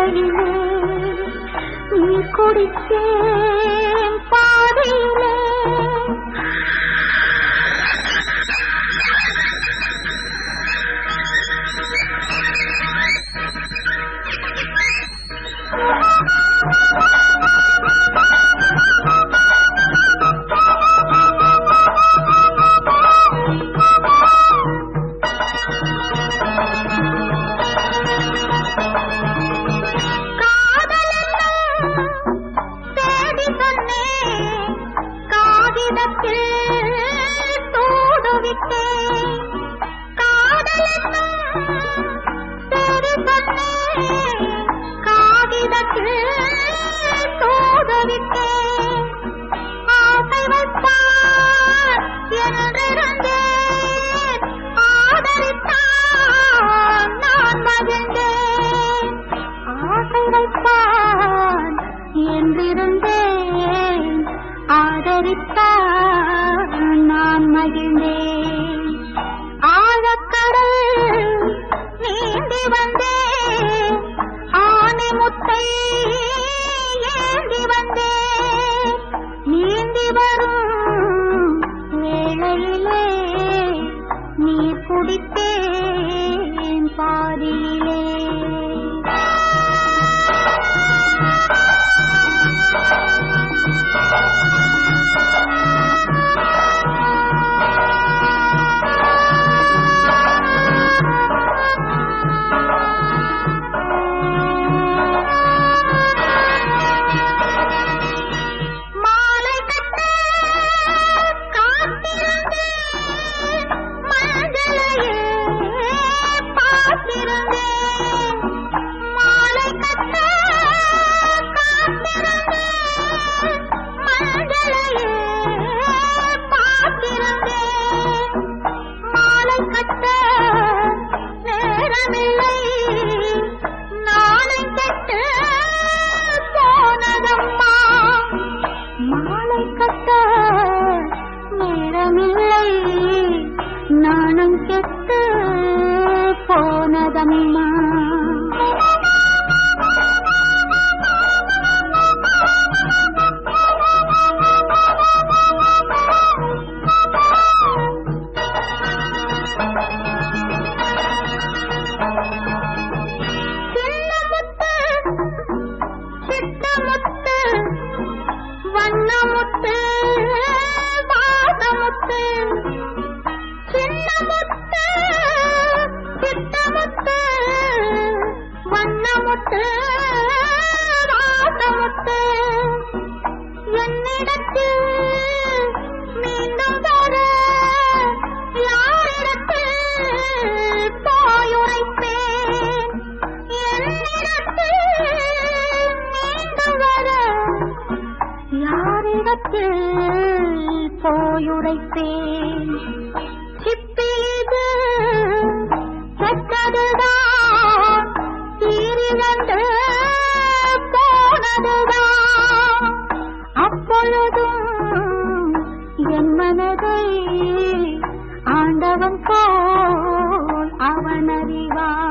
வேளையிலே நீ குடித்தேன் பாதையிலே நான் மகிழ்ந்தேன் ஆழக்கடல் நீந்தி வந்தேன் ஆனை முத்தை ஏந்தி வந்தேன் நீந்தி வரும் வேளையிலே நீ குடித்தேன் பாதியிலே நாணம் கெட்டு போனதம்மா சித்தமுத்து வண்ணமுத்து வாசமுத்து சின்னமுத்து சித்தமுத்து வண்ணமுத்து வாசமுத்து என்னிடத்தில் மீண்டும் வர யாரிடத்தில் போயுரைப்பேன் என்னிடத்தில் மீண்டும் வர யாரிடத்தில் போயுரைப்பேன் சிப்பிது செத்ததுதான் சீரிழந்து போனதுதான் அப்பொழுதும் என் மனதை ஆண்டவன் போல் அவன் அறிவான்